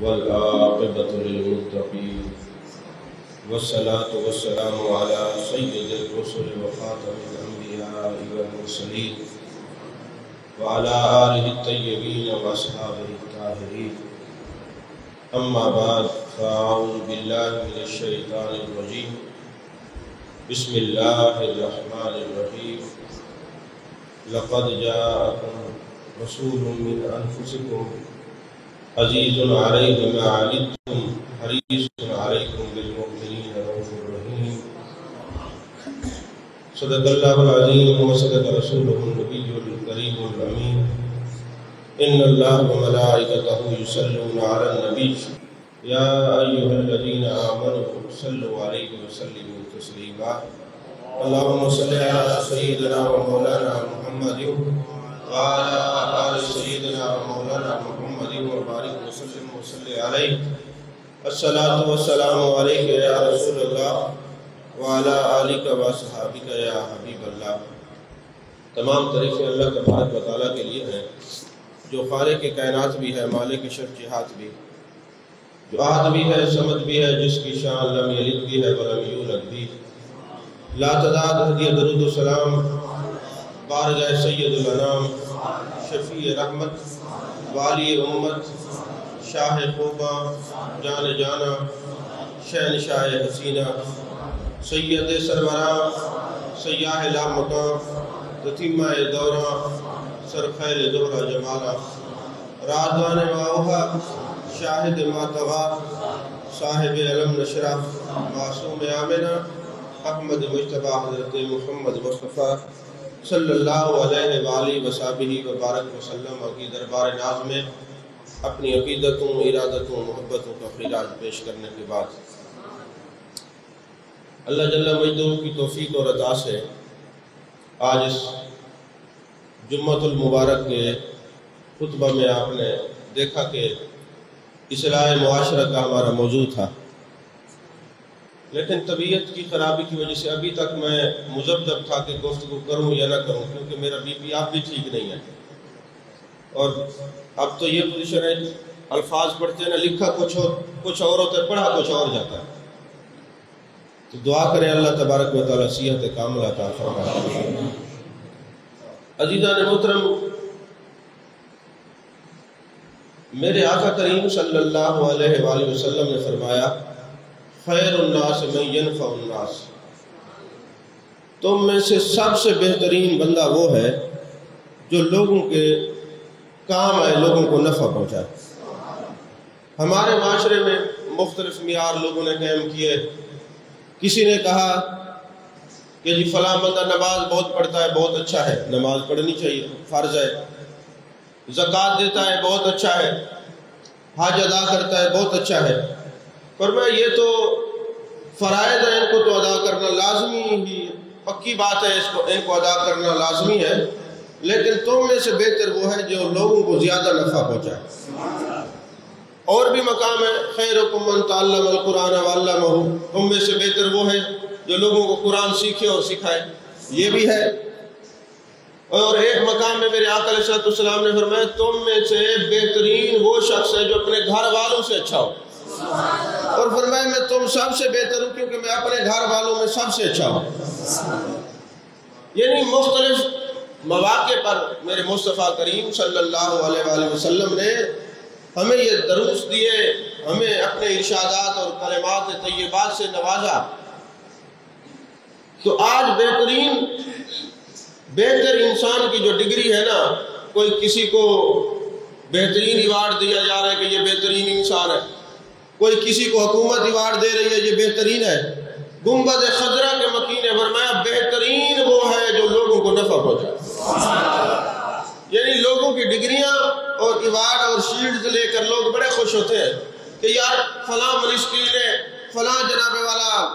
والعاقبة للمتقين والصلاة والسلام على سيد الرسل وخاتم الأنبياء والمرسلين وعلى آله الطيبين وأصحابه الطاهرين. أما بعد فأعوذ بالله من الشيطان الرجيم. بسم الله الرحمن الرحيم. لقد جاءكم رسول من أنفسكم عزيز عليه ما عنتم حريص عليكم بالمؤمنين رؤوف رحيم. صدق الله العظيم وصدق رسوله النبي الكريم الأمين. إن الله وملائكته يصلون على النبي يا أيها الذين آمنوا صلوا عليه وسلموا تسليما. اللهم صل على سيدنا ومولانا محمد وعلى آل سيدنا ومولانا محمد وبارك وسلم وصل عليه. الصلاة والسلام عليك يا رسول الله وعلى آلك وصحابك يا حبیب اللہ. تمام تعریفیں اللہ تبارک و تعالیٰ کے لیے ہیں جو خالق کائنات بھی ہے، مالک شرف جہات بھی، جو احد بھی ہے، صمد بھی ہے، جس کی شان لم یلد بھی ہے ولم یولد بھی. لا تعداد ہدیہ درود و سلام بارگاہ سید الانام شفیع رحمت والی امت شاہ خوبہ جان جانا شہنشاہ حسینہ سید سربراہ سیاہ لامکاں تتیمہ دوراں سرخیر دہرہ جمالہ رازدان واوہا شاہد ماتغا صاحب علم نشرہ معصوم آمنہ احمد مجتبہ حضرت محمد مصطفیٰ صلی اللہ علیہ وآلہ وصحبہ وبارک وسلم کی دربار ناز میں اپنی عقیدتوں، ارادتوں، محبتوں کا خراج پیش کرنے کے بعد اللہ جل مجدہ کی توفیق اور عطا سے آج اس جمعۃ المبارک کے خطبہ میں آپ نے دیکھا کہ اصلاح معاشرہ کا ہمارا موضوع تھا، لیکن طبیعت کی خرابی کی وجہ سے ابھی تک میں مذبذب تھا کہ گفتگو کروں یا نہ کروں، کیونکہ میرا بی پی آپ بھی ٹھیک نہیں ہے. اور اب تو یہ پوزیشن ہے، الفاظ پڑھتے ہیں نا، لکھا کچھ اور ہوتا ہے، پڑھا کچھ اور جاتا ہے. تو دعا کریں اللہ تبارک و تعالیٰ صحت کاملہ عطا فرمائے. عزیزان محترم، میرے آقا کریم صلی اللہ علیہ وآلہ وسلم نے فرمایا خیر الناس من ینفع الناس. تم میں سے سب سے بہترین بندہ وہ ہے جو لوگوں کے کام آئے، لوگوں کو نفع پہنچائے. ہمارے معاشرے میں مختلف معیار لوگوں نے قائم کیے. کسی نے کہا کہ جی فلاں بندہ نماز بہت پڑھتا ہے، بہت اچھا ہے، نماز پڑھنی چاہیے، فرض ہے. زکوٰۃ دیتا ہے، بہت اچھا ہے. حج ادا کرتا ہے، بہت اچھا ہے. فرمایا یہ تو فرائض ہیں، ان کو تو ادا کرنا لازمی ہی، پکی بات ہے، ان کو ادا کرنا لازمی ہے، لیکن تم میں سے بہتر وہ ہے جو لوگوں کو زیادہ نفع پہنچائے. اور بھی مقام ہے خیرکم من تعلم القرآن وعلمہ. تم میں سے بہتر وہ ہے جو لوگوں کو قرآن سیکھے اور سکھائے، یہ بھی ہے. اور ایک مقام میں میرے آقا علیہ السلام نے فرمایا تم میں سے بہترین وہ شخص ہے جو اپنے گھر والوں سے اچھا ہو. اور فرمایا میں تم سب سے بہتر ہوں کیونکہ میں اپنے گھر والوں میں سب سے اچھا ہوں. یعنی مختلف مواقع پر میرے مصطفیٰ کریم صلی اللہ علیہ وآلہ وسلم نے ہمیں یہ دروس دیے، ہمیں اپنے ارشادات اور کلمات طیبات سے نوازا. تو آج بہتر انسان کی جو ڈگری ہے نا، کوئی کسی کو بہترین ایوارڈ دیا جا رہا ہے کہ یہ بہترین انسان ہے، کوئی کسی کو حکومت ایوارڈ دے رہی ہے یہ بہترین ہے. گنبد خضرا کے مکین نے فرمایا بہترین وہ ہے جو لوگوں کو نفع پہنچائے. یعنی لوگوں کی ڈگریاں اور ایوارڈ اور شیلڈز لے کر لوگ بڑے خوش ہوتے ہیں کہ یار فلاں منسٹری نے، فلاں جناب والا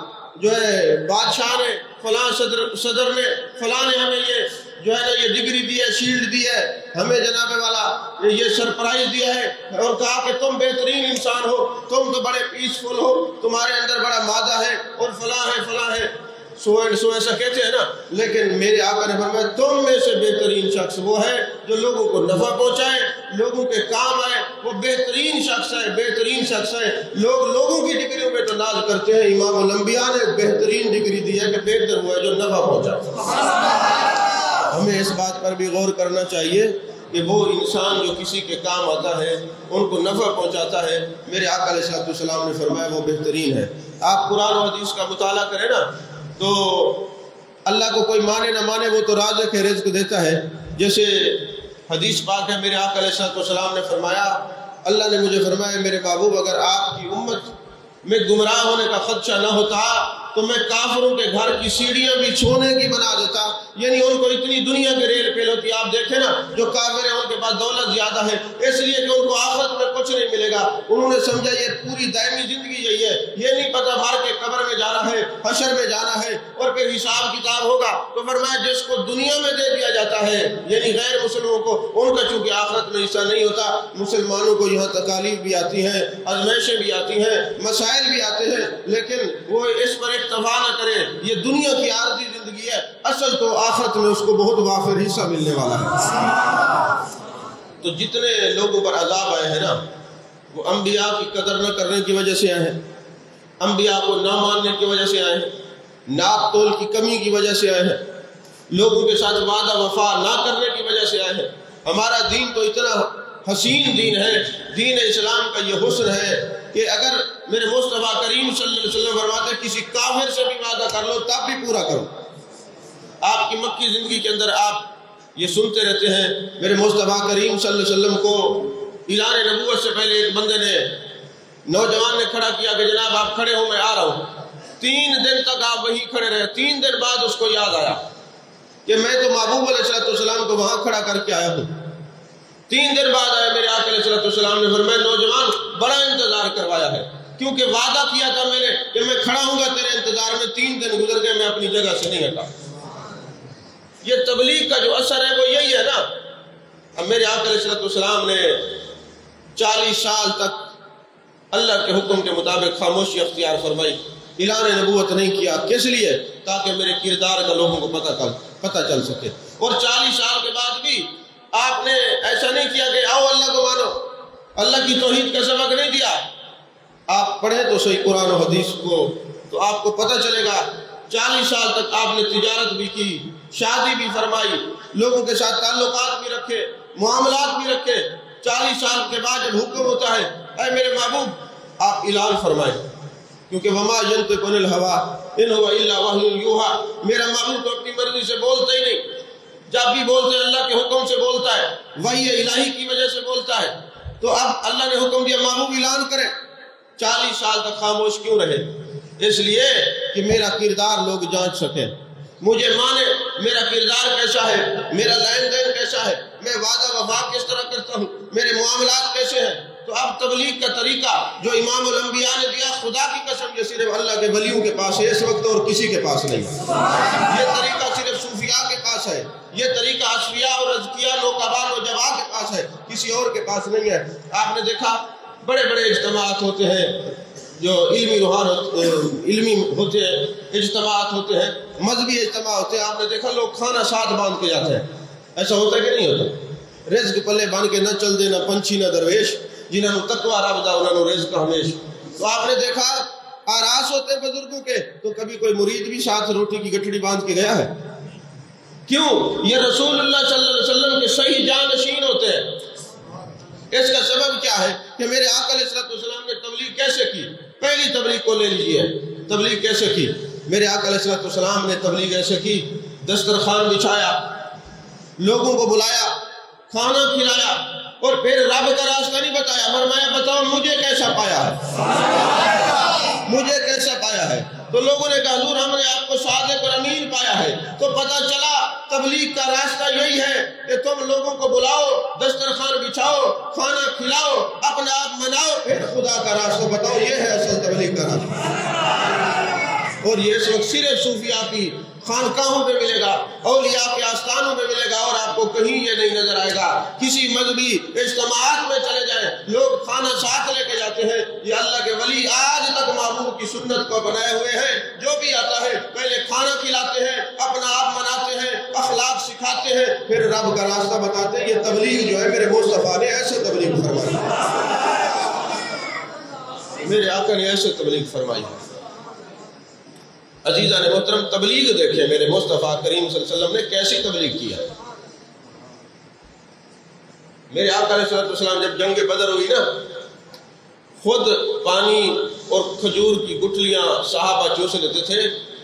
جو ہے بادشاہ نے، فلاں صدر نے، فلاں نے ہمیں یہ جو ہے نا یہ ڈگری دی ہے، شیلڈ دی ہے، ہمیں جناب والا یہ سرپرائز دیا ہے اور کہا کہ تم بہترین انسان ہو، تم تو بڑے پیسفل ہو، تمہارے اندر بڑا مادہ ہے اور فلاں ہے فلاں ہے. سو اینڈ سو ایسا کہتے ہیں نا، لیکن میرے آقا نے فرمایا تم میں سے بہترین شخص وہ ہے جو لوگوں کو نفع پہنچائے، لوگوں کے کام آئے، وہ بہترین شخص ہے، بہترین شخص ہے۔ لوگ لوگوں کی ڈگریوں پہ تو ناز کرتے ہیں، امام الانبیاء نے بہترین ڈگری دی ہے کہ بہتر ہوا ہے جو نفع پہنچائے۔ ہمیں اس بات پر بھی غور کرنا چاہیے کہ وہ انسان جو کسی کے کام آتا ہے، ان کو نفع پہنچاتا ہے، میرے آقا علیہ السلام نے فرمایا وہ بہترین ہے۔ آپ قرآن و حدیث کا مطالعہ کریں نا تو اللہ کو کوئی مانے نہ مانے وہ تو رازق ہے، رزق دیتا ہے۔ جیسے حدیث پاک ہے، میرے آقا علیہ السلام نے فرمایا، اللہ نے مجھے فرمایا میرے محبوب اگر آپ کی امت میں گمراہ ہونے کا خدشہ نہ ہوتا تو میں کافروں کے گھر کی سیڑھیاں بھی چھونے کی بنا دیتا۔ یعنی ان کو اتنی دنیا کے ریل پیل ہوتی، آپ دیکھیں نا جو کافر ہیں ان کے پاس دولت زیادہ ہے اس لیے کہ ان کو آخرت میں کچھ نہیں ملے گا، انہوں نے سمجھا یہ پوری دائمی زندگی یہی ہے، یہ نہیں پتہ مر کے قبر میں جانا ہے، حشر میں جانا ہے اور پھر حساب کتاب ہوگا۔ تو فرمایا جس کو دنیا میں دے دیا جاتا ہے، یعنی غیر مسلموں کو، ان کا چونکہ آخرت میں حصہ نہیں ہوتا، مسلمانوں کو یہاں تکالیف بھی آتی ہیں، آزمائشیں بھی آتی ہیں، مسائل بھی آتے ہیں، لیکن وہ اس پر اکتفا نہ کرے، یہ دنیا کی عارضی زندگی ہے، اصل تو آخرت میں اس کو بہت وافر حصہ ملنے والا ہے۔ تو جتنے لوگوں پر عذاب آئے ہیں نا وہ انبیاء کی قدر نہ کرنے کی وجہ سے آئے ہیں، انبیاء کو نہ ماننے کی وجہ سے آئے ہیں، ناپ تول کی کمی کی وجہ سے آئے ہیں، لوگوں کے ساتھ وعدہ وفا نہ کرنے کی وجہ سے آئے ہیں۔ ہمارا دین تو اتنا حسین دین ہے، دین اسلام کا یہ حسن ہے کہ اگر میرے مصطفیٰ کریم صلی اللہ علیہ وسلم فرماتے ہیں کسی کافر سے بھی وعدہ کر لو تب بھی پورا کرو۔ آپ کی مکی زندگی کے اندر آپ یہ سنتے رہتے ہیں، میرے مصطفیٰ کریم صلی اللہ علیہ وسلم کو اعلان نبوت سے پہلے ایک بندے نے، نوجوان نے کھڑا کیا کہ جناب آپ کھڑے ہو میں آ رہا ہوں۔ 3 دن تک آپ وہیں کھڑے رہے، 3 دن بعد اس کو یاد آیا کہ میں تو محبوب علیہ السلام کو وہاں کھڑا کر کے آیا ہوں۔ 3 دن بعد آئے، میرے آقا علیہ السلام نے فرمایا نوجوان بڑا انتظار کروایا ہے، کیونکہ وعدہ کیا تھا میں نے کہ میں کھڑا ہوں گا تیرے انتظار میں، 3 دن گزر گئے میں اپنی جگہ سے نہیں ہٹا۔ یہ تبلیغ کا جو اثر ہے وہ یہی ہے نا۔ اب میرے آقا علیہ السلام نے 40 سال تک اللہ کے حکم کے مطابق خاموشی اختیار فرمائی، اعلان نبوت نہیں کیا، کس لیے؟ تاکہ میرے کردار کا لوگوں کو پتہ چل سکے۔ اور 40 سال کے بعد بھی آپ نے ایسا نہیں کیا کہ آؤ اللہ کو مانو، اللہ کی توحید کا سبق نہیں دیا۔ آپ پڑھیں تو صحیح قرآن و حدیث کو تو آپ کو پتہ چلے گا 40 سال تک آپ نے تجارت بھی کی، شادی بھی فرمائی، لوگوں کے ساتھ تعلقات بھی رکھے، معاملات بھی رکھے۔ 40 سال کے بعد جب حکم ہوتا ہے اے میرے محبوب آپ اعلان فرمائیں، کیونکہ وما ينطق عن الهوى ان هو الا وحی یوحى، میرا محبوب تو اپنی مرضی سے بولتا ہی نہیں، جب بھی بولتے اللہ کے حکم سے بولتا ہے، وحی الہی کی وجہ سے بولتا ہے۔ تو اب اللہ نے حکم دیا محبوب اعلان کریں، 40 سال تک خاموش کیوں رہے؟ اس لیے کہ میرا کردار لوگ جانچ سکیں، مجھے مانے میرا کردار کیسا ہے، میرا لین دین کیسا ہے، میں وعدہ وفا کس طرح کرتا ہوں، میرے معاملات کیسے ہیں۔ تو اب تبلیغ کا طریقہ جو امام الانبیاء نے دیا، خدا کی قسم یہ صرف اللہ کے ولیوں کے پاس ہے اس وقت اور کسی کے پاس نہیں ہے۔ یہ طریقہ صرف صوفیاء کے پاس ہے، یہ طریقہ اشفیاء اور ازکیاء نوکبان و جواء کے پاس ہے، کسی اور کے پاس نہیں ہے۔ آپ نے دیکھا بڑے بڑے اجتماعات ہوتے ہیں جو علمی ہوتے ہیں، اجتماعات ہوتے ہیں، مذہبی اجتماع ہوتے ہیں، آپ نے دیکھا لوگ کھانا ساتھ باندھ کے جاتے ہیں، ایسا ہوتا ہے کہ نہیں ہوتا؟ رزق پلے باندھ کے نہ چل دینا پنچھی نہ درویش، جنہوں نے تقوی رب دا انہوں نے رزق ہمیش۔ تو آپ نے دیکھا آراس ہوتے ہیں بزرگوں کے تو کبھی کوئی مرید بھی ساتھ روٹی کی گٹھڑی باندھ کے گیا ہے؟ کیوں؟ یہ رسول اللہ صلی اللہ علیہ وسلم کے صحیح جانشین ہوتے ہیں۔ اس کا سبب کیا ہے کہ میرے آقا علیہ السلام نے تبلیغ کیسے کی؟ پہلی تبلیغ کو لے لیجئے، تبلیغ کیسے کی؟ میرے آقا علیہ السلام نے تبلیغ ایسے کی، دسترخوان بچھایا، لوگوں کو بلایا، کھانا کھلایا، اور پھر رب کا راستہ نہیں بتایا، فرمایا بتاؤ مجھے کیسا پایا ہے، مجھے کیسا پایا ہے۔ تو لوگوں نے کہا حضور ہم نے آپ کو صادق اور امین پایا ہے۔ تو پتہ چلا تبلیغ کا راستہ یہی ہے کہ تم لوگوں کو بلاؤ، دسترخوان بچھاؤ، کھانا کھلاؤ، اپنا آپ مناؤ، پھر خدا کا راستہ بتاؤ، یہ ہے اصل تبلیغ کا راستہ۔ اور یہ اس وقت صرف صوفیاء کی خانقاہوں پہ ملے گا، اولیاء کے آستانوں پہ ملے گا، اور آپ کو کہیں یہ نہیں نظر آئے گا۔ کسی مذہبی اجتماعات میں چلے جائیں، لوگ کھانا ساتھ لے کے جاتے ہیں، یہ اللہ کے ولی آج تک محبوب کی سنت کو بنائے ہوئے ہیں۔ جو بھی آتا ہے پہلے پہلے کھانا کھلاتے ہیں، اپنا آپ مناتے ہیں، اخلاق سکھاتے ہیں، پھر رب کا راستہ بتاتے ہیں۔ یہ تبلیغ جو ہے میرے مصطفیٰ نے ایسے تبلیغ فرمائی، میرے آقا نے ایسے تبلیغ فرمائی۔ عزیزان محترم، تبلیغ دیکھیں میرے مصطفیٰ کریم صلی اللہ علیہ وسلم نے کیسی تبلیغ کیا۔ میرے آقا علیہ السلام جب جنگ بدر ہوئی نا، خود پانی اور کھجور کی گٹھلیاں صحابہ چوس لیتے تھے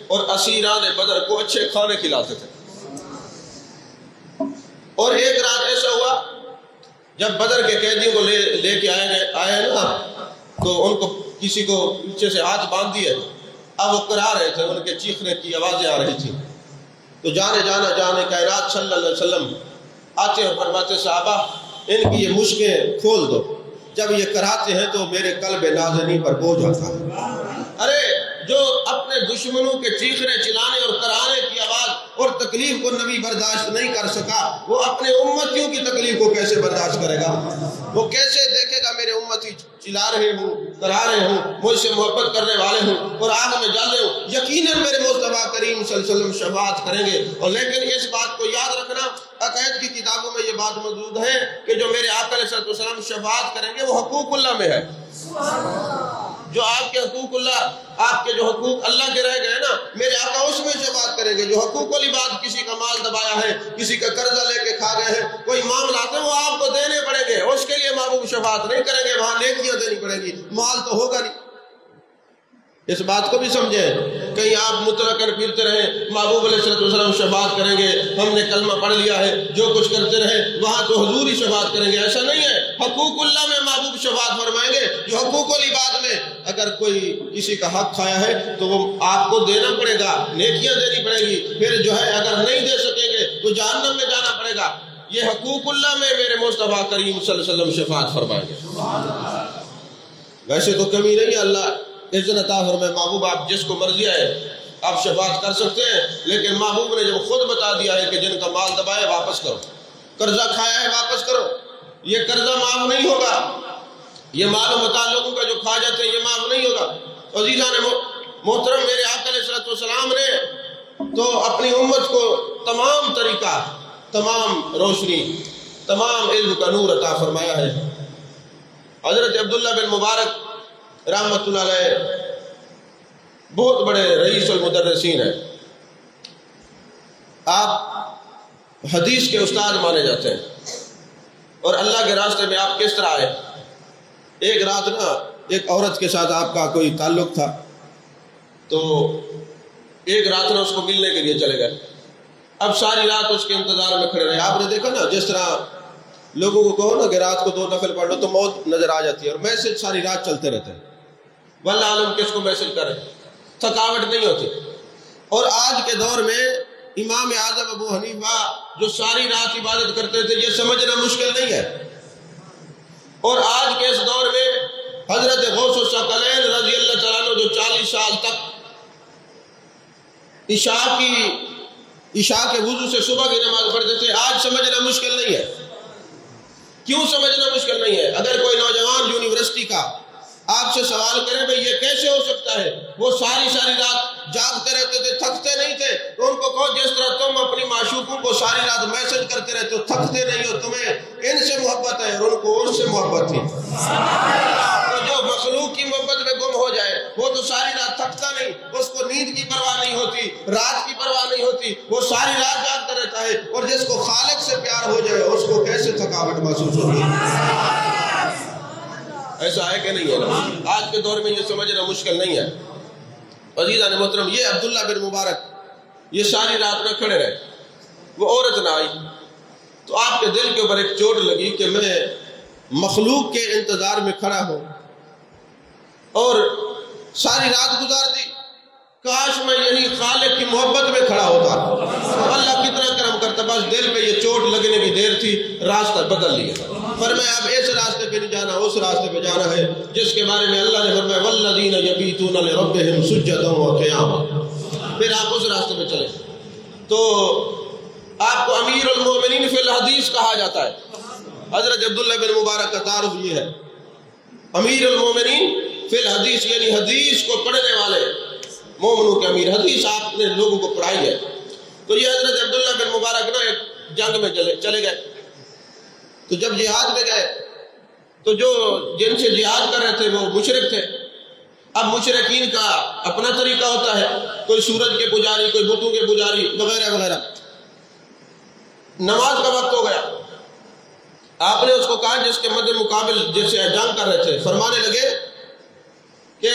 اور اسیران بدر کو اچھے کھانے کھلاتے تھے۔ اور ایک رات ایسا ہوا جب بدر کے قیدیوں کو لے کے آئے نا، تو ان کو کسی کو پیچھے سے ہاتھ باندھ دیے، اب وہ کرا رہے تھے، ان کے چیخنے کی آوازیں آ رہی تھی۔ تو جانے کائنات صلی اللہ علیہ وسلم آتے اور فرماتے صحابہ ان کی یہ مشکیں کھول دو، جب یہ کراتے ہیں تو میرے قلب نازنین پر بوجھ آتا ہے۔ ارے جو اپنے دشمنوں کے چیخنے چلانے اور کرانے کی آواز اور تکلیف کو نبی برداشت نہیں کر سکا، وہ اپنے امتیوں کی تکلیف کو کیسے برداشت کرے گا؟ وہ کیسے دیکھے گا میرے امتی چلا رہے ہوں، کرا رہے ہوں، مجھ سے محبت کرنے والے ہوں اور آگ میں جل رہے ہوں؟ یقیناً میرے مصطفیٰ کریم صلی اللہ علیہ وسلم شفاعت کریں گے۔ اور لیکن اس بات کو یاد رکھنا، عقائد کی کتابوں میں یہ بات موجود ہے کہ جو میرے آقا علیہ السلام شفاعت کریں گے وہ حقوق اللہ میں ہے۔ جو آپ کے حقوق اللہ، آپ کے جو حقوق اللہ کے رہ گئے نا، میرے آقا اس میں شفاعت کریں گے۔ جو حقوق والی بات، کسی کا مال دبایا ہے، کسی کا قرضہ لے کے کھا گئے ہیں، کوئی معاملات ہیں وہ آپ کو دینے پڑیں گے، اس کے لیے محبوب شفاعت نہیں کریں گے، وہاں نیکیاں دینی پڑیں گی، مال تو ہوگا نہیں۔ اس بات کو بھی سمجھیں، کہیں آپ مترکن پھرتے رہیں محبوب علیہ السلام شفاعت کریں گے، ہم نے کلمہ پڑھ لیا ہے، جو کچھ کرتے رہیں وہاں تو حضور ہی شفاعت کریں گے، ایسا نہیں ہے۔ حقوق اللہ میں محبوب شفاعت فرمائیں گے۔ جو حقوق والی بات میں اگر کوئی کسی کا حق کھایا ہے تو وہ آپ کو دینا پڑے گا، نیکیاں دینی پڑے گی، پھر جو ہے اگر نہیں دے سکیں گے تو جہنم میں جانا پڑے گا۔ یہ حقوق اللہ میں میرے مصطفیٰ کریم صلی اللہ علیہ وسلم شفاعت فرمائیں گے۔ ویسے تو کمی نہیں ہے، اللہ اذن عطا فرمائے، محبوب آپ جس کو مرضی ہے آپ شفاعت کر سکتے ہیں، لیکن محبوب نے جب خود بتا دیا ہے کہ جن کا مال دبایا واپس کرو، قرضہ کھایا ہے واپس کرو، یہ قرضہ معاف نہیں ہوگا، یہ مال و متاع لوگوں کا جو کھا جاتے ہیں یہ معاف نہیں ہوگا۔ عزیزان محترم، میرے آقا علیہ السلام نے تو اپنی امت کو تمام طریقہ، تمام روشنی، تمام علم کا نور عطا فرمایا ہے۔ حضرت عبداللہ بن مبارک رحمۃ اللہ علیہ بہت بڑے رئیس المدرسین ہیں، آپ حدیث کے استاد مانے جاتے ہیں، اور اللہ کے راستے میں آپ کس طرح آئے؟ ایک رات نا ایک عورت کے ساتھ آپ کا کوئی تعلق تھا، تو ایک رات نا اس کو ملنے کے لیے چلے گئے، اب ساری رات اس کے انتظار میں کھڑے رہے۔ آپ نے دیکھا نا جس طرح لوگوں کو کہو نا کہ رات کو 2 نفل پڑھ لو تو موت نظر آ جاتی ہے، اور میسج ساری رات چلتے رہتے ہیں، واللہ عالم کس کو میسج کرے، تھکاوٹ نہیں ہوتی۔ اور آج کے دور میں امام اعظم ابو حنیفہ جو ساری رات عبادت کرتے تھے، یہ سمجھنا مشکل نہیں ہے۔ اور آج کے اس دور میں حضرت غوث الثقلین رضی اللہ تعالیٰ عنہ جو 40 سال تک عشاء کے وضو سے صبح کی نماز پڑھتے تھے، آج سمجھنا مشکل نہیں ہے۔ کیوں سمجھنا مشکل نہیں ہے؟ اگر کوئی نوجوان یونیورسٹی کا آپ سے سوال کریں بھئی یہ کیسے ہو سکتا ہے، وہ ساری رات جاگتے رہتے تھے، تھکتے نہیں تھے، تو ان کو کہو جس طرح تم اپنی معشوقوں کو ساری رات میسج کرتے رہتے ہو، تھکتے نہیں ہو، تمہیں ان سے محبت ہے اور ان کو ان سے محبت تھی۔ تو جو مخلوق کی محبت میں گم ہو جائے وہ تو ساری رات تھکتا نہیں، اس کو نیند کی پرواہ نہیں ہوتی، رات کی پرواہ نہیں ہوتی، وہ ساری رات جاگتا رہتا ہے، اور جس کو خالق سے پیار ہو جائے اس کو کیسے تھکاوٹ محسوس ہوتی ہے؟ ایسا ہے کہ نہیں ہے؟ آج کے دور میں یہ سمجھنا مشکل نہیں ہے۔ عزیزان محترم، یہ عبداللہ بن مبارک یہ ساری رات میں کھڑے رہے، وہ عورت نہ آئی، تو آپ کے دل کے اوپر ایک چوٹ لگی کہ میں مخلوق کے انتظار میں کھڑا ہوں اور ساری رات گزار دی، کاش میں یہی خالق کی محبت میں کھڑا ہوتا۔ اللہ کتنا کرم کرتا، بس دل پہ یہ چوٹ لگنے کی دیر تھی، راستہ بدل لیا، فرمایا اب اس راستے پہ نہیں جانا، اس راستے پہ جانا ہے جس کے بارے میں اللہ نے فرمایا والذین یبیتون لربہم سجدا وقیاما، پھر آپ اس راستے پہ چلیں۔ تو آپ کو امیر المومنین فی الحدیث کہا جاتا ہے۔ حضرت عبداللہ بن مبارک کا تعارف یہ ہے، امیر المومنین فی الحدیث، یعنی حدیث کو پڑھنے والے، مومنوں کے امیر، حدیث آپ نے لوگوں کو پڑھائی ہے۔ تو یہ حضرت عبداللہ بن مبارک نا ایک جنگ میں چلے گئے، تو جب جہاد میں گئے تو جو جن سے جہاد کر رہے تھے وہ مشرک تھے۔ اب مشرکین کا اپنا طریقہ ہوتا ہے، کوئی سورج کے پجاری، کوئی بتوں کے پجاری وغیرہ وغیرہ۔ نماز کا وقت ہو گیا، آپ نے اس کو کہا جس کے مد مقابل جس سے جنگ کر رہے تھے، فرمانے لگے کہ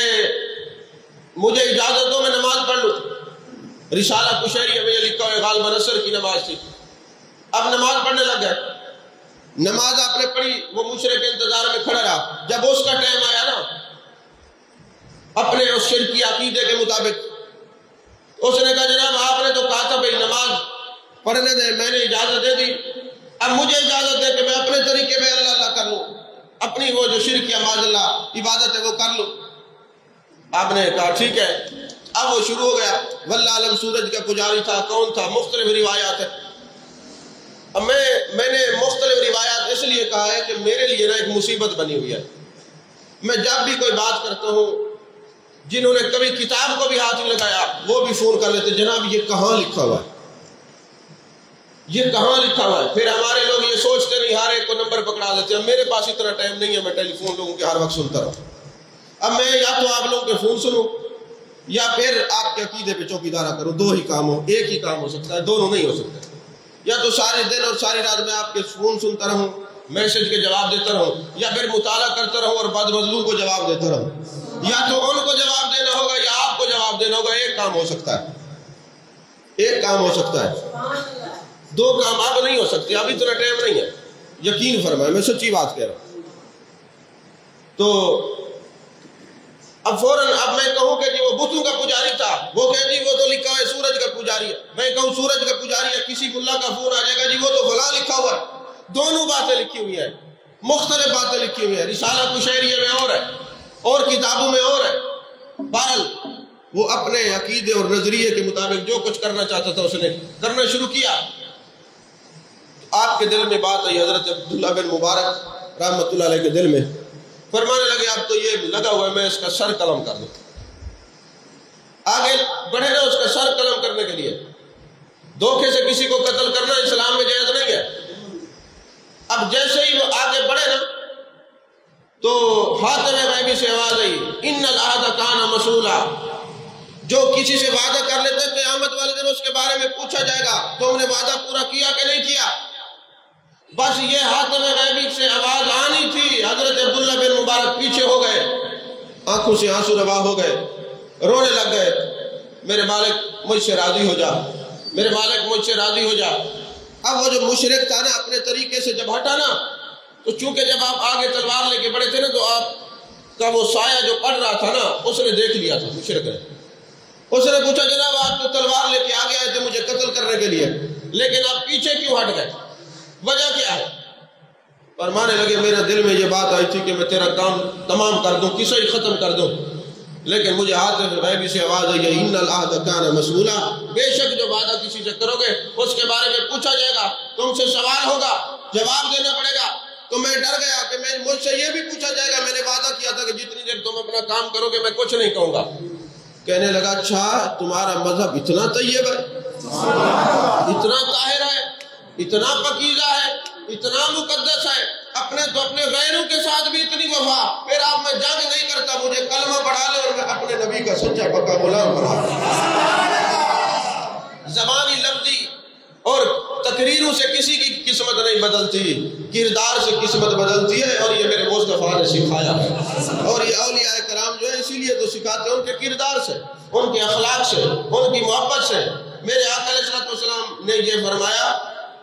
مجھے اجازت دو میں نماز پڑھ لوں۔ رسالہ قشیریہ میں یہ لکھا ہوا ہے غالباً عصر کی نماز تھی۔ اب نماز پڑھنے لگ گئے، نماز آپ نے پڑھی، وہ مشرک کے انتظار میں کھڑا رہا۔ جب اس کا ٹائم آیا نا اپنے اس شرکی عقیدے کے مطابق، اس نے کہا جناب آپ نے تو کہا تھا بھائی نماز پڑھنے دیں، میں نے اجازت دے دی، اب مجھے اجازت دے کہ میں اپنے طریقے میں اللہ اللہ کر لوں، اپنی وہ جو شرک یا معاذ اللہ عبادت ہے وہ کر لوں۔ آپ نے کہا ٹھیک ہے۔ اب وہ شروع ہو گیا، واللہ عالم سورج کا پجاری تھا، کون تھا، مختلف روایات ہیں۔ اب میں نے مختلف روایات اس لیے کہا ہے کہ میرے لیے نا ایک مصیبت بنی ہوئی ہے۔ میں جب بھی کوئی بات کرتا ہوں، جنہوں نے کبھی کتاب کو بھی ہاتھ نہیں لگایا وہ بھی فون کر لیتے جناب یہ کہاں لکھا ہوا ہے، یہ کہاں لکھا ہوا ہے۔ پھر ہمارے لوگ یہ سوچتے نہیں، ہر ایک کو نمبر پکڑا دیتے ہیں۔ میرے پاس اتنا ٹائم نہیں ہے میں ٹیلی فون لوگوں کے ہر وقت سنتا رہوں۔ اب میں یا تو آپ لوگوں کے فون سنوں یا پھر آپ کے عقیدے پہ چوکیدارہ کروں، دو ہی کام ہو، ایک ہی کام ہو سکتا ہے، دونوں نہیں ہو سکتے۔ یا تو سارے دن اور ساری رات میں آپ کے فون سنتا رہوں، میسج کے جواب دیتا رہوں، یا پھر مطالعہ کرتا رہوں اور بد مظلوم کو جواب دیتا رہوں۔ یا تو ان کو جواب دینا ہوگا یا آپ کو جواب دینا ہوگا، ایک کام ہو سکتا ہے، ایک کام ہو سکتا ہے، دو کام اب نہیں ہو سکتے، اب اتنا ٹائم نہیں ہے، یقین فرمائے میں سچی بات کہہ رہا ہوں۔ تو اب فوراً اب میں کہوں کہ جی وہ بتوں کا پجاری تھا، وہ کہیں جی وہ تو لکھا ہے سورج کا پجاری ہے، میں کہوں سورج کا پجاری ہے، کسی ملا کا فون آ جائے گا جی وہ تو فلاں لکھا ہوا ہے۔ دونوں باتیں لکھی ہوئی ہیں، مختلف باتیں لکھی ہوئی ہیں، رسالہ قشیریہ میں اور ہے اور کتابوں میں اور ہے۔ بہرحال وہ اپنے عقیدے اور نظریے کے مطابق جو کچھ کرنا چاہتا تھا اس نے کرنا شروع کیا۔ آپ کے دل میں بات آئی، حضرت عبداللہ بن مبارک رحمۃ اللہ علیہ کے دل میں، فرمانے لگے اب تو یہ لگا ہوا ہے میں اس کا سر قلم کر دوں۔ آگے بڑھے نا اس کا سر قلم کرنے کے لیے۔ دھوکے سے کسی کو قتل کرنا اسلام میں جائز نہیں ہے۔ اب جیسے ہی وہ آگے بڑھے نا تو حاتم غیبی سے آواز آئی، ان العہد کان مسئولا، جو کسی سے وعدہ کر لیتے ہیں قیامت والے دن اس کے بارے میں پوچھا جائے گا تم نے وعدہ پورا کیا کہ نہیں کیا۔ بس یہ حاتم غیبی سے آواز آنی تھی، حضرت عبداللہ بن مبارک پیچھے ہو گئے، آنکھوں سے آنسو روا ہو گئے، رونے لگ گئے، میرے مالک مجھ سے راضی ہو جا، میرے مالک مجھ سے راضی ہو جا۔ اب وہ جو مشرک تھا نا اپنے طریقے سے جب ہٹا نا تو چونکہ جب آپ آگے تلوار لے کے بڑے تھے نا تو آپ کا وہ سایہ جو پڑ رہا تھا نا اس نے دیکھ لیا تھا مشرک نے۔ اس نے پوچھا جناب آپ تو تلوار لے کے آگے آئے تھے مجھے قتل کرنے کے لیے، لیکن آپ پیچھے کیوں ہٹ گئے، وجہ کیا ہے؟ فرمانے لگے میرے دل میں یہ بات آئی تھی کہ میں تیرا کام تمام کر دوں، قصہ ہی ختم کر دوں، لیکن مجھے حاتم غیبی سے آواز آئی ان العہد کان مسئولا، بے شک جو وعدہ کسی سے کرو گے اس کے بارے میں پوچھا جائے گا، تم سے سوال ہوگا، جواب دینا پڑے گا۔ تو میں ڈر گیا کہ مجھ سے یہ بھی پوچھا جائے گا، میں نے وعدہ کیا تھا کہ جتنی دیر تم اپنا کام کرو گے میں کچھ نہیں کہوں گا۔ کہنے لگا اچھا تمہارا مذہب اتنا طیب ہے، اتنا طاہر ہے، اتنا پاکیزہ ہے، اتنا مقدس ہے، اپنے تو اپنے غیروں کے ساتھ بھی اتنی وفا، پھر آپ میں جنگ نہیں کرتا، مجھے کلمہ پڑھا لے اور میں اپنے نبی کا سچا پکا غلام بنا۔ زبانی لفظی اور تقریروں سے کسی کی قسمت نہیں بدلتی، کردار سے قسمت بدلتی ہے، اور یہ میرے مصطفیٰ نے سکھایا ہے۔ اور یہ اولیاء کرام جو ہے اسی لیے تو سکھاتے ہیں، ان کے کردار سے، ان کے اخلاق سے، ان کی محبت سے۔ میرے آقا علیہ السلام نے یہ فرمایا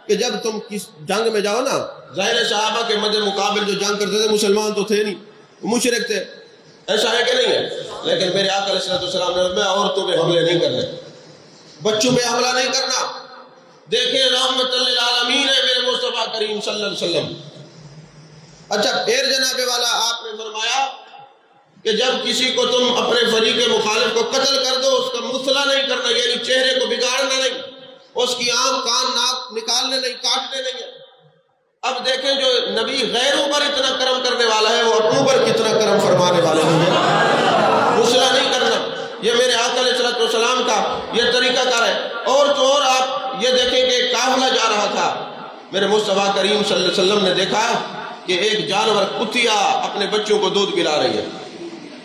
کہ جب تم کس جنگ میں جاؤ نا، ظاہر صحابہ کے مد مقابل جو جنگ کرتے تھے مسلمان تو تھے نہیں، مشرک تھے، ایسا ہے کہ نہیں ہے؟ لیکن میرے آقا علیہ السلام نے میں عورتوں پہ حملے نہیں کرنے، بچوں پہ حملہ نہیں کرنا۔ دیکھیں رحمت للعالمین ہے میرے مصطفیٰ کریم صلی اللہ علیہ وسلم۔ اچھا پھر جناب والا آپ نے فرمایا کہ جب کسی کو تم اپنے فریق مخالف کو قتل کر دو اس کا مثلا نہیں کرنا، یعنی چہرے کو بگاڑنا نہیں، اس کی آنکھ کان ناک نکالنے نہیں، کاٹنے نہیں ہے۔ اب دیکھیں جو نبی غیروں پر اتنا کرم کرنے والا ہے وہ اپنوں پر کتنا کرم فرمانے والا ہے، مثلا نہیں کرنا۔ یہ میرے آقا علیہ میرے مصطفیٰ کریم صلی اللہ علیہ وسلم نے دیکھا کہ ایک جانور کتیا اپنے بچوں کو دودھ پلا رہی ہے.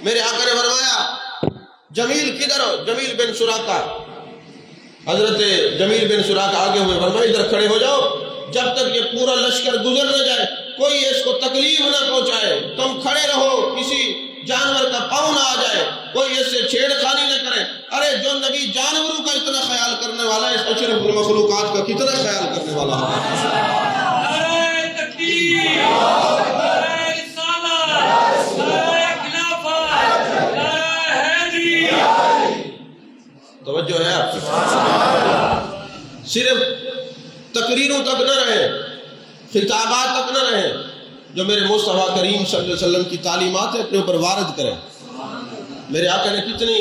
میرے آقا نے فرمایا جمیل کدھر ہو؟ جمیل بن سراقہ. حضرت جمیل بن سراقہ آگے ہوئے، فرمایا ادھر کھڑے ہو جاؤ، جب تک یہ پورا لشکر گزر نہ جائے کوئی اس کو تکلیف نہ پہنچائے. تم کھڑے رہو، کسی جانور کا پاؤں نہ آ جائے، کوئی اس سے چھیڑ خانی نہ کرے. ارے جو نبی جانوروں کا اتنا خیال کرنے والا ہے، اس اشرف المخلوقات کا کتنا خیال کرنے والا ہے. توجہ ہے آپ کی؟ صرف تقریروں تک نہ رہے، خطابات تک نہ رہے، جو میرے مصطفیٰ کریم صلی اللہ علیہ وسلم کی تعلیمات ہے اپنے اوپر وارد کریں. میرے آقا نے کتنی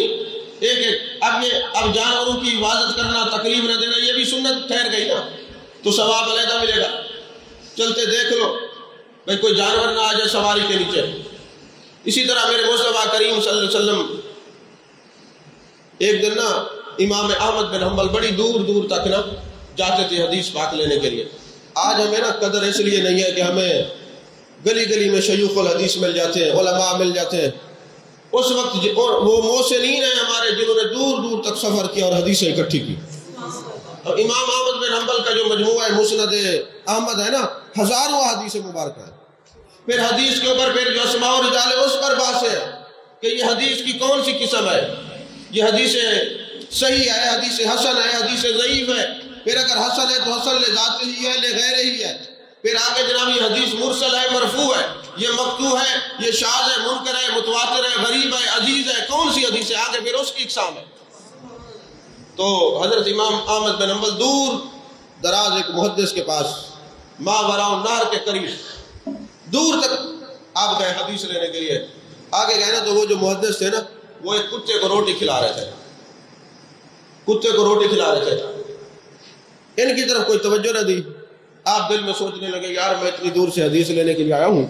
اب جانوروں کی حفاظت کرنا، تکلیف نہ دینا، یہ بھی سنت ٹھہر گئی نا، تو ثواب علیحدہ ملے گا. چلتے دیکھ لو بھائی کوئی جانور نہ آ جائے سواری کے نیچے. اسی طرح میرے مصطفیٰ کریم صلی اللہ علیہ وسلم ایک دن نا امام احمد بن حنبل بڑی دور دور تک نا جاتے تھے حدیث پاک لینے کے لیے. آج ہمیں نا قدر اس لیے نہیں ہے کہ ہمیں گلی گلی میں شیوخ الحدیث مل جاتے ہیں، علماء مل جاتے ہیں. اس وقت وہ محسنین ہیں ہمارے جنہوں نے دور دور تک سفر کیا اور حدیثیں اکٹھی کی. اور امام احمد بن حنبل کا جو مجموعہ ہے مسند احمد ہے نا، ہزاروں حدیث مبارکہ ہے. پھر حدیث کے اوپر پھر جو اسماء و رجال ہے اس پر بحث ہے کہ یہ حدیث کی کون سی قسم ہے، یہ حدیث صحیح ہے، حدیث حسن ہے، حدیث ضعیف ہے. پھر اگر حسن ہے تو حسن لذات ہی ہے، لغیر ہی ہے. پھر آگے جناب یہ حدیث مرسل ہے، مرفوع ہے، یہ مقطوع ہے، یہ شاذ ہے، منکر ہے، متواتر ہے، غریب ہے، عزیز ہے، کون سی حدیث ہے، آگے پھر اس کی اقسام ہے. تو حضرت امام احمد بن حنبل دور دراز ایک محدث کے پاس ماوراء النہر کے قریب دور تک آپ گئے حدیث لینے کے لیے. آگے گئے نا تو وہ جو محدث تھے نا وہ ایک کتے کو روٹی کھلا رہے تھے، کتے کو روٹی کھلا رہے تھے. ان کی طرف کوئی توجہ نہ دی. آپ دل میں سوچنے لگے یار میں اتنی دور سے حدیث لینے کے لیے آیا ہوں،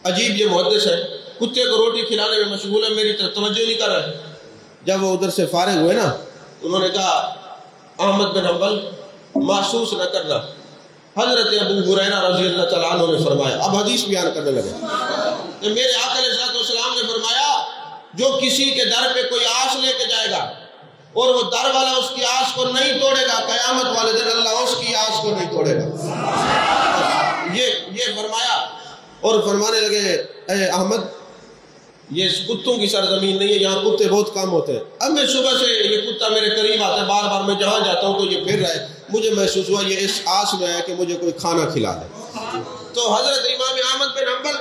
عجیب یہ محدث ہے، کتے کو روٹی کھلانے میں مشغول ہے، میری طرف توجہ نہیں کر رہا ہے. جب وہ ادھر سے فارغ ہوئے نا انہوں نے کہا احمد بن حنبل محسوس نہ کرنا. حضرت ابو ہریرہ رضی اللہ تعالیٰ عنہ نے فرمایا، اب حدیث بیان کرنے لگے کہ میرے آقا علیہ السلام نے فرمایا جو کسی کے در پہ کوئی آس لے کے جائے گا اور وہ در والا اس کی آس کو نہیں توڑے گا، قیامت والے دن اللہ اس کی آس کو نہیں توڑے گا. یہ فرمایا اور فرمانے لگے اے احمد یہ کتوں کی سرزمین نہیں ہے، یہاں کتے بہت کم ہوتے ہیں. اب میں صبح سے یہ کتا میرے قریب آتا ہے، بار بار میں جہاں جاتا ہوں تو یہ پھر رہا ہے، مجھے محسوس ہوا یہ اس آس میں ہے کہ مجھے کوئی کھانا کھلا دے. تو حضرت امام احمد بن حنبل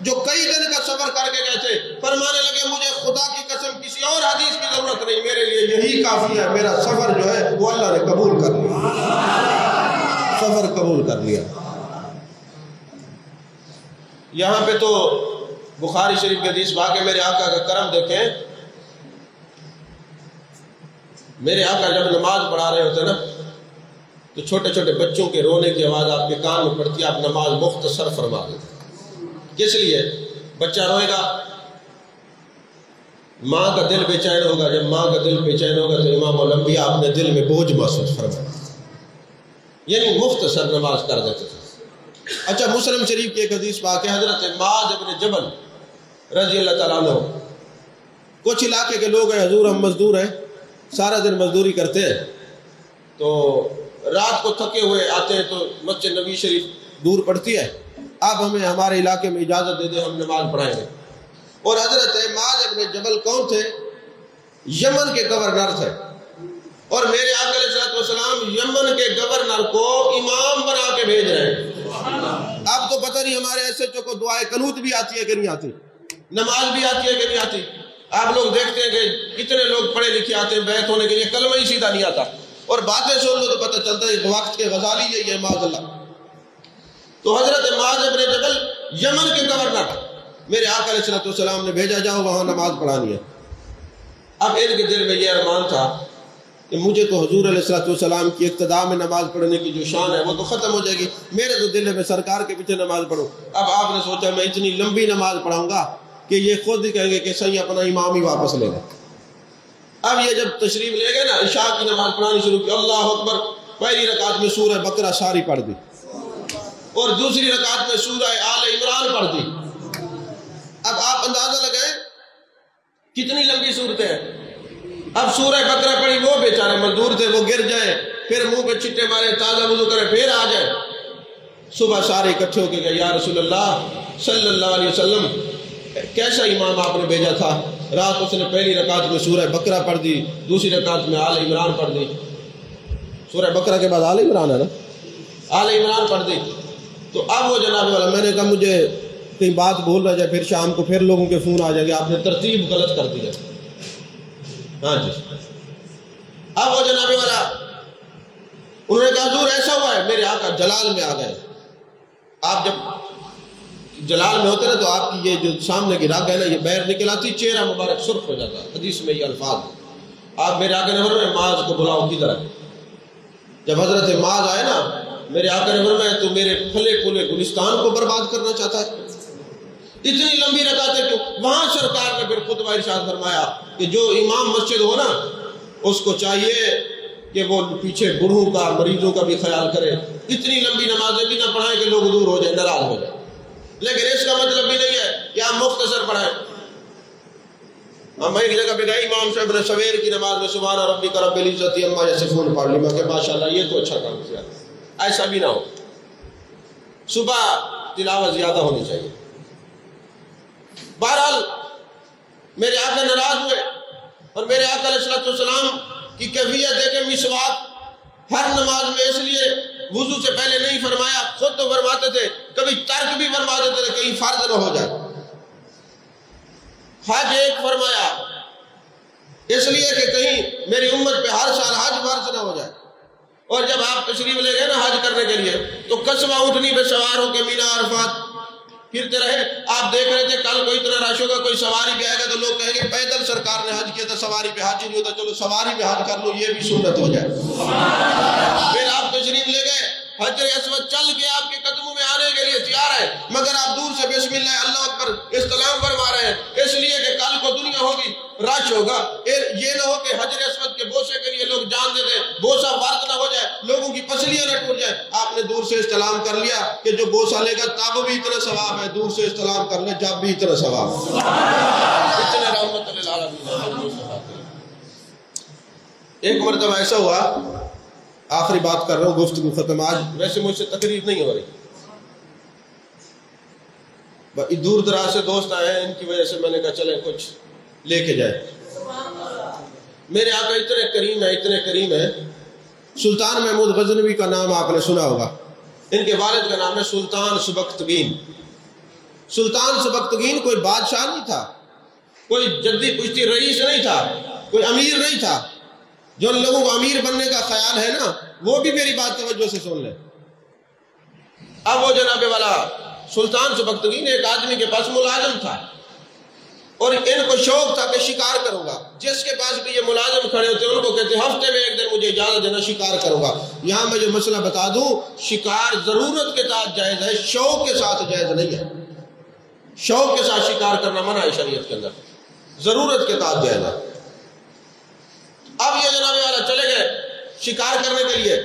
جو کئی دن کا سفر کر کے گئے تھے فرمانے لگے مجھے خدا کی قسم کسی اور حدیث کی ضرورت نہیں، میرے لیے یہی کافی ہے، میرا سفر جو ہے وہ اللہ نے قبول کر لیا، سفر قبول کر لیا. یہاں پہ تو بخاری شریف کے حدیث باقی میرے آقا کا کرم دیکھیں. میرے آقا جب نماز پڑھا رہے ہوتے نا تو چھوٹے چھوٹے بچوں کے رونے کی آواز آپ کے کان میں پڑتی ہے، آپ نماز مختصر فرما دیتے. کس لیے؟ بچہ روئے گا ماں کا دل بے چین ہوگا، جب ماں کا دل بے چین ہوگا تو امام الانبیاء اپنے دل میں بوجھ محسوس فرمائے، یعنی مختصر نماز کر دیتے تھے. اچھا مسلم شریف کی ایک حدیث پاک ہے، حضرت معاذ بن جبل رضی اللہ تعالیٰ عنہ، کچھ علاقے کے لوگ ہیں حضور ہم مزدور ہیں، سارا دن مزدوری کرتے ہیں، تو رات کو تھکے ہوئے آتے ہیں تو مسجد نبی شریف دور پڑتی ہے، آپ ہمیں ہمارے علاقے میں اجازت دے دیں ہم نماز پڑھائیں گے. اور حضرت معاذ بن جبل کون تھے؟ یمن کے گورنر تھے، اور میرے آقا علیہ السلام یمن کے گورنر کو امام بنا کے بھیج رہے ہیں. اب تو پتہ نہیں ہمارے ایسے کو دعائے قنوت بھی آتی ہے کہ نہیں آتی، نماز بھی آتی ہے کہ نہیں آتی. آپ لوگ دیکھتے ہیں کہ کتنے لوگ پڑھے لکھے آتے ہیں بیعت ہونے کے لیے، کلمہ ہی سیدھا نہیں آتا، اور باتیں سن لو تو پتہ چلتا ہے وقت کے غزالی یہی ہے معاذ اللہ. تو حضرت معاذ بن جبل یمن کے گورنر میرے آقا علیہ السلام نے بھیجا جاؤ وہاں نماز پڑھانی ہے. اب ان کے دل میں یہ ارمان تھا کہ مجھے تو حضور علیہ السلام کی اقتداء میں نماز پڑھنے کی جو شان ہے وہ تو ختم ہو جائے گی، میرے تو دل میں سرکار کے پیچھے نماز پڑھوں. اب آپ نے سوچا میں اتنی لمبی نماز پڑھاؤں گا کہ یہ خود ہی کہیں گے کہ صحیح اپنا امام ہی واپس لے لیں. اب یہ جب تشریف لے گئے نا عشاء کی نماز پڑھانی شروع کی، اللہ اکبر، پہلی رکعت میں سورہ بقرہ ساری پڑھ دی. اور دوسری رکعت میں سورہ آل عمران پڑھ دی۔ اب آپ اندازہ لگائیں کتنی لمبی صورتیں ہیں۔ اب سورہ بقرہ پڑھی، وہ بیچارے مزدور تھے، وہ گر جائیں، پھر منہ پہ چھٹے مارے، تازہ وضو کریں، پھر آ جائیں۔ صبح سارے اکٹھے ہو کے گئے، یا رسول اللہ صلی اللہ علیہ وسلم کیسا امام آپ نے بھیجا تھا؟ رات اس نے پہلی رکعت میں سورہ بقرہ پڑھ دی، دوسری رکعت میں آل عمران پڑھ دی۔ سورہ بقرہ کے بعد آل عمران ہے نا، آل عمران پڑھ دی۔ تو اب وہ جناب والا، میں نے کہا مجھے کہیں بات بول رہا جائے، پھر شام کو پھر لوگوں کے فون آ جائیں گے آپ نے ترتیب غلط کر دی ہے۔ ہاں جی، اب وہ جناب والا انہوں نے کہا حضور ایسا ہوا ہے، میرے آقا جلال میں آ گئے۔ آپ جب جلال میں ہوتے نا تو آپ کی یہ جو سامنے کی رگ ہے نا، یہ باہر نکل آتی، چہرہ مبارک سرخ ہو جاتا، حدیث میں یہ الفاظ۔ آپ میرے آقا نے فرمایا معاذ کو بلاؤ، کدھر ہے؟ جب حضرت معاذ آئے نا، میرے آقا نے فرمایا تو میرے پھلے پھولے گلستان کو برباد کرنا چاہتا ہے؟ اتنی لمبی رکعتیں کیوں؟ وہاں سرکار نے پھر خطبہ ارشاد فرمایا کہ جو امام مسجد ہو نا، اس کو چاہیے کہ وہ پیچھے بوڑھوں کا، مریضوں کا بھی خیال کرے۔ اتنی لمبی نمازیں بھی نہ پڑھائیں کہ لوگ دور ہو جائیں، ناراض ہو جائیں، لیکن اس کا مطلب بھی نہیں ہے کہ آپ مختصر پڑھائیں۔ ہم ایک جگہ پہ گئے، امام صاحب نے سویر کی نماز میں سبحان ربک رب العزت عما یصفون پڑھ لی، میں کہ ماشاءاللہ یہ تو اچھا کام کیا۔ ایسا بھی نہ ہو، صبح تلاوت زیادہ ہونی چاہیے۔ بہرحال میرے آقا ناراض ہوئے، اور میرے آقا علیہ السلام کی کیفیت ہے کہ مسواک ہر نماز میں اس لیے وضو سے پہلے نہیں فرمایا، خود تو فرماتے تھے، کبھی ترک بھی فرما دیتے تھے کہیں فرض نہ ہو جائے۔ حج ایک فرمایا اس لیے کہ کہیں میری امت پہ ہر سال حج فرض نہ ہو جائے۔ اور جب آپ تشریف لے گئے نا حج کرنے کے لیے، تو قصبہ اونٹنی پہ سوار ہو کے مینا عرفات پھرتے رہے۔ آپ دیکھ رہے تھے کل کوئی اتنا رش ہوگا، کوئی سواری پہ آئے گا تو لوگ کہیں گے پیدل سرکار نے حج کیا تھا، سواری پہ حج نہیں ہوتا، چلو سواری پہ حج کر لو، یہ بھی سنت ہو جائے۔ پھر آپ تشریف لے گئے، حجر اسود چل کے آپ کے قدموں میں آنے کے لیے تیار ہے، مگر آپ دور سے بسم اللہ اللہ اکبر استلام فرما رہے ہیں، اس لیے کہ کل کو دنیا ہوگی، رش ہوگا، یہ نہ ہو کہ حجر اسود کے بوسے کے لیے لوگ جان دے دیں، بوسہ فرض نہ ہو جائے، لوگوں کی پسلیاں نہ ٹوٹ جائیں۔ آپ نے دور سے استلام کر لیا کہ جو بوسہ لے گا تب بھی اتنا ثواب ہے، دور سے استلام کر لے جب بھی اتنا ثواب ہے۔ اتنے رحمت للعالمین۔ ایک مرتبہ ایسا ہوا، آخری بات کر رہا ہوں، گفتگو ختم، آج ویسے مجھ سے تقریر نہیں ہو رہی، دور دراز سے دوست آئے ہیں، ان کی وجہ سے میں نے کہا چلیں کچھ لے کے جائیں۔ میرے آقا اتنے کریم ہیں، اتنے کریم ہیں۔ سلطان محمود غزنوی کا نام آپ نے سنا ہوگا، ان کے والد کا نام ہے سلطان سبکتگین۔ سلطان سبکتگین کوئی بادشاہ نہیں تھا، کوئی جدی پشتی رئیس نہیں تھا، کوئی امیر نہیں تھا۔ جو لوگوں کو امیر بننے کا خیال ہے نا، وہ بھی میری بات توجہ سے سن لیں۔ اب وہ جناب والا سلطان سبکتگین ایک آدمی کے پاس ملازم تھا، اور ان کو شوق تھا کہ شکار کروں گا۔ جس کے پاس بھی یہ ملازم کھڑے ہوتے ان کو کہتے ہفتے میں ایک دن مجھے اجازت دینا، شکار کروں گا۔ یہاں میں جو مسئلہ بتا دوں، شکار ضرورت کے ساتھ جائز ہے، شوق کے ساتھ جائز نہیں ہے۔ شوق کے ساتھ شکار کرنا منع ہے شریعت کے اندر، ضرورت کے ساتھ جائز ہے۔ اب یہ جناب والا چلے گئے شکار کرنے کے لیے،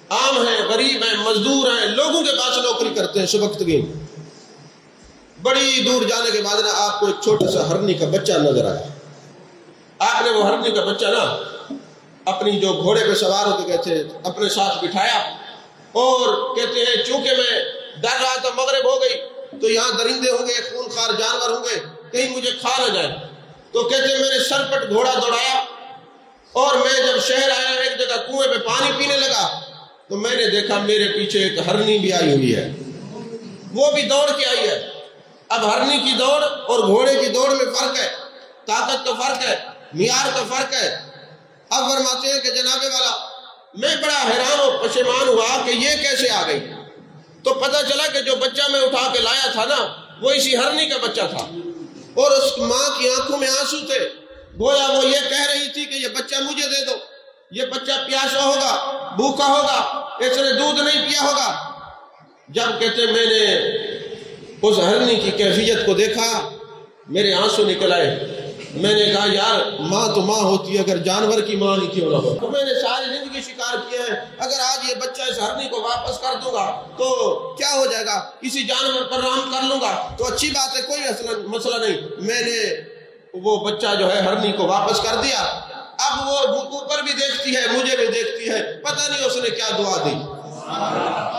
عام ہیں، غریب ہیں، مزدور ہیں، لوگوں کے پاس نوکری کرتے ہیں سبکتگین۔ بڑی دور جانے کے بعد نا آپ کو ایک چھوٹا سا ہرنی کا بچہ نظر آیا۔ آپ نے وہ ہرنی کا بچہ نا اپنی جو گھوڑے پہ سوار ہو کے گئے تھے اپنے ساتھ بٹھایا، اور کہتے ہیں چونکہ میں ڈر رہا تھا مغرب ہو گئی تو یہاں درندے ہوں گے، خونخوار جانور ہوں گے، کہیں مجھے کھا نہ جائے، تو کہتے ہیں میں نے سر پٹ گھوڑا دوڑایا، اور میں جب شہر آیا ایک جگہ کنویں پہ پانی پینے لگا تو میں نے دیکھا میرے پیچھے ایک ہرنی بھی آئی ہوئی ہے، وہ بھی دوڑ کے آئی ہے۔ اب ہرنی کی دوڑ اور گھوڑے کی دوڑ میں فرق ہے، طاقت کا فرق ہے، معیار کا فرق ہے۔ اب فرماتے ہیں کہ جناب والا میں بڑا حیران و پشیمان ہوا کہ یہ کیسے آ گئی، تو پتہ چلا کہ جو بچہ میں اٹھا کے لایا تھا نا وہ اسی ہرنی کا بچہ تھا، اور اس ماں کی آنکھوں میں آنسو تھے، گویا وہ یہ کہہ رہی تھی کہ یہ بچہ مجھے دے دو، یہ بچہ پیاسا ہوگا، بھوکا ہوگا، اس نے دودھ نہیں پیا ہوگا۔ جب کہتے میں نے اس ہرنی کی کیفیت کو دیکھا، میرے آنسو نکل آئے، میں نے کہا یار ماں تو ماں ہوتی ہے، اگر جانور کی ماں نہیں کیوں نہ ہو؟ تو میں نے ساری زندگی شکار کیا ہے، اگر آج یہ بچہ اس ہرنی کو واپس کر دوں گا تو کیا ہو جائے گا؟ کسی جانور پر رحم کر لوں گا تو اچھی بات ہے، کوئی مسئلہ نہیں۔ میں نے وہ بچہ جو ہے ہرنی کو واپس کر دیا۔ اب وہ اوپر بھی دیکھتی ہے، مجھے بھی دیکھتی ہے، پتہ نہیں اس نے کیا دعا دی۔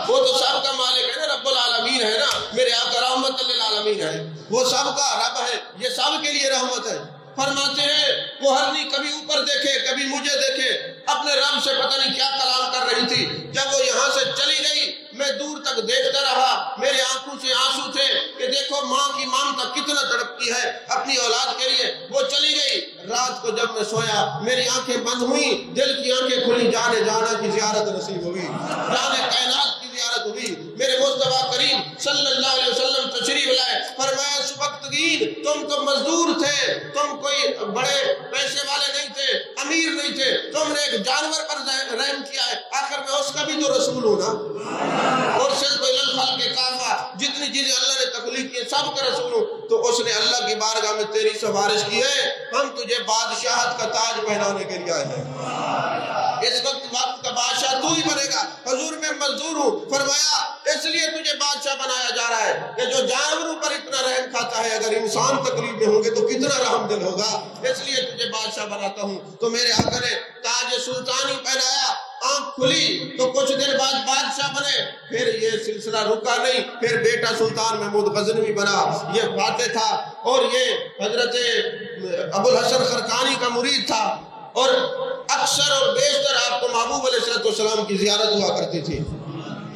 وہ تو سب کا مالک ہے نا، رب العالمین ہے نا، میرے آقا رحمت للعالمین ہے، وہ سب کا رب ہے، یہ سب کے لیے رحمت ہے۔ فرماتے ہیں وہ ہرنی کبھی اوپر دیکھے کبھی مجھے دیکھے، اپنے رب سے پتہ نہیں کیا کلام کر رہی تھی۔ جب وہ یہاں سے چلی گئی میں دور تک دیکھتا رہا، میرے آنکھوں سے آنسو تھے کہ دیکھو ماں کی ممتا کتنا تڑپتی ہے اپنی اولاد کے لیے۔ وہ چلی گئی، رات کو جب میں سویا میری آنکھیں بند ہوئی، دل کی آنکھیں کھلی، جانے جانا کی زیارت نصیب ہوئی، جانے کائنات کی زیارت ہوئی۔ میرے مصطفیٰ کریم صلی اللہ علیہ وسلم تشریف لائے، فرمایا سبکتگین تم تو مزدور تھے، تم کوئی بڑے پیسے والے نہیں تھے، امیر نہیں تھے، تم نے ایک جانور پر رحم کیا ہے، آخر میں اس کا بھی تو رسول ہوں نا، اور صرف الخلق کے کافہ، جتنی چیزیں اللہ نے تخلیق کی سب کا رسول ہوں۔ تو اس نے اللہ کی بارگاہ میں تیری سفارش کی ہے، ہم تجھے بادشاہت کا تاج پہنانے کے لیے آئے ہیں، اس وقت کا بادشاہ تو ہی بنے گا۔ حضور میں مزدور ہوں، فرمایا اس لیے تجھے بادشاہ بنایا جا رہا ہے کہ جو جانوروں پر اتنا رحم کھاتا ہے، اگر انسان تکلیف میں ہوں گے تو کتنا رحم دل ہوگا، اس لیے تجھے بادشاہ بناتا ہوں۔ تو میرے آقا نے تاج سلطانی پہنایا، آنکھ کھلی تو کچھ دن بعد بادشاہ بنے، پھر یہ سلسلہ رکا نہیں، پھر بیٹا سلطان محمود غزنوی بنا، یہ فاتح تھا اور یہ حضرت ابوالحسن خرقانی کا مرید تھا، اور اکثر اور بیشتر آپ کو محبوب علیہ السلام کی زیارت ہوا کرتی تھی۔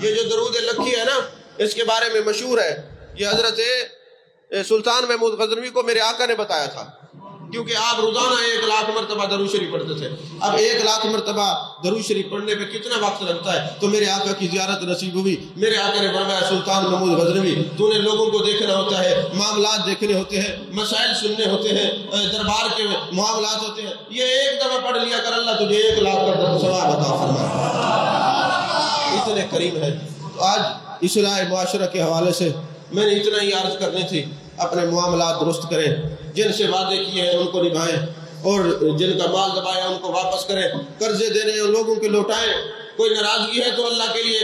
یہ جو درود لکھی ہے نا، اس کے بارے میں مشہور ہے، یہ حضرت سلطان محمود غزنوی کو میرے آقا نے بتایا تھا، کیونکہ آپ روزانہ 1,00,000 مرتبہ درود شریف پڑھتے تھے۔ اب 1,00,000 مرتبہ درود شریف پڑھنے پہ کتنا وقت لگتا ہے؟ تو میرے آقا کی زیارت نصیب ہوئی۔ میرے آقا نے فرمایا سلطان محمود غزنوی تو نے لوگوں کو دیکھنا ہوتا ہے، معاملات دیکھنے ہوتے ہیں، مسائل سننے ہوتے ہیں، دربار کے معاملات ہوتے ہیں، یہ ایک دفعہ پڑھ لیا کر اللہ تجھے 1,00,000 کا ثواب عطا فرمائے، اتنے کریم ہے۔ تو آج اصلاح معاشرہ کے حوالے سے میں نے اتنا ہی عرض کرنی تھی، اپنے معاملات درست کریں، جن سے وعدے کیے ہیں ان کو نبھائیں، اور جن کا مال دبایا ان کو واپس کریں، قرضے دینے ہیں لوگوں کے لوٹائیں، کوئی ناراضگی ہے تو اللہ کے لیے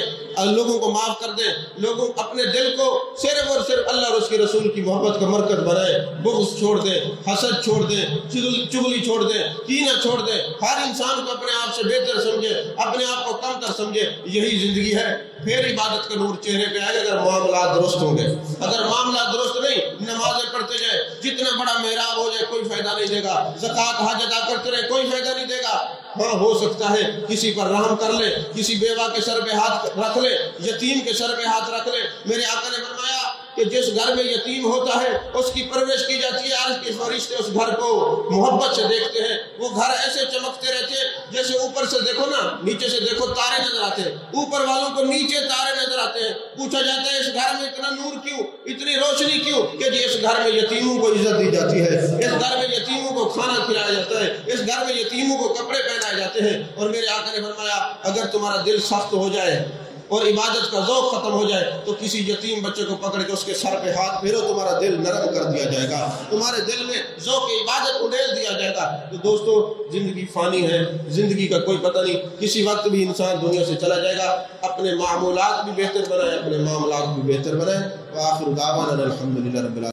لوگوں کو معاف کر دیں، لوگوں اپنے دل کو صرف اور صرف اللہ اور اس کے رسول کی محبت کا مرکز بنائیں، بغض چھوڑ دیں، حسد چھوڑ دیں، چغلی چھوڑ دیں، کینہ چھوڑ دیں، ہر انسان کو اپنے آپ سے بہتر سمجھے، اپنے آپ کو کم تر سمجھے، یہی زندگی ہے، پھر عبادت کا نور چہرے پہ آئے اگر معاملات درست ہوں گے۔ اگر معاملات درست نہیں، نمازیں پڑھتے جائیں، جتنا بڑا محراب ہو جائے کوئی فائدہ نہیں دے گا، زکوٰۃ حج ادا کرتے رہے کوئی فائدہ نہیں دے گا۔ ہاں ہو سکتا ہے کسی پر رحم کر لے، کسی بیوہ کے سر پہ ہاتھ رکھ لے، یتیم کے سر پہ ہاتھ رکھ لے۔ میرے آقا نے فرمایا کہ جس گھر میں یتیم ہوتا ہے اس کی پرورش کی جاتی ہے، عرش کے فرشتے اس گھر کو محبت سے دیکھتے ہیں، وہ گھر ایسے چمکتے رہتے ہیں جیسے اوپر سے دیکھو نا، نیچے سے دیکھو تارے نظر آتے ہیں، اوپر والوں کو نیچے تارے نظر آتے ہیں۔ پوچھا جاتا ہے اس گھر میں اتنا نور کیوں، اتنی روشنی کیوں؟ کہ جی اس گھر میں یتیموں کو عزت دی جاتی ہے، اس گھر میں یتیموں کو کھانا کھلایا جاتا ہے، اس گھر میں یتیموں کو کپڑے پہنائے جاتے ہیں۔ اور میرے آقا نے فرمایا اگر تمہارا دل سخت ہو جائے اور عبادت کا ذوق ختم ہو جائے تو کسی یتیم بچے کو پکڑ کے اس کے سر پہ ہاتھ پھیرو، تمہارا دل نرم کر دیا جائے گا، تمہارے دل میں ذوق عبادت اڈیل دیا جائے گا۔ تو دوستو زندگی فانی ہے، زندگی کا کوئی پتہ نہیں، کسی وقت بھی انسان دنیا سے چلا جائے گا۔ اپنے معمولات بھی بہتر بنائیں، اپنے معاملات بھی بہتر بنائیں۔ وآخر دعوانا الحمدللہ رب العالمین۔